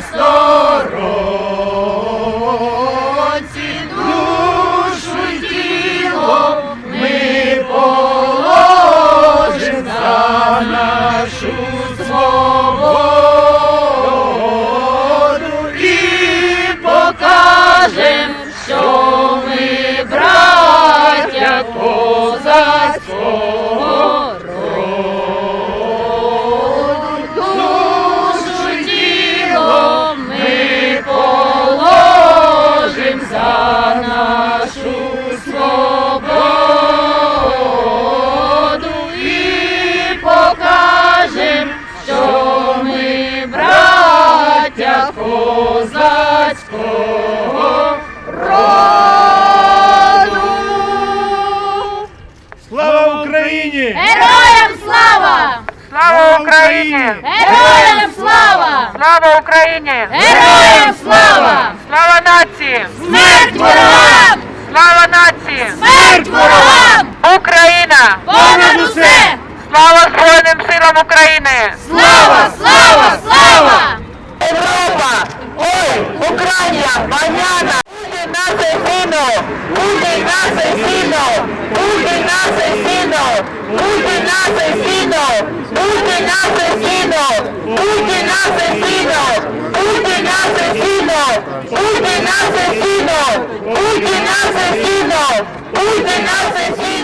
сторонці, душу й тіло ми положим за нашу свободу і покажем, що ми браття козацького роду. Душу й тіло ми положим за нашу свободу і покажем, що ми браття козацького роду. Слава Україні! Героям слава! Слава Україні! Героям слава! Слава Україні! Героям слава! Слава нації! Смерть ворогам! Слава нації! Смерть ворогам! Україна! Понад усе! Слава Збройним силам України! Слава! Слава! Слава! Європа! Ой, Україна! Баняна! Путін нас зіно! Путін нас зіно! Путін нас зіно! Путін нас зіно! Путін нас зіно! Путін нас зіно! Путін нас зіно! Путін нас зіно! Путін нас зіно! Путін нас зіно!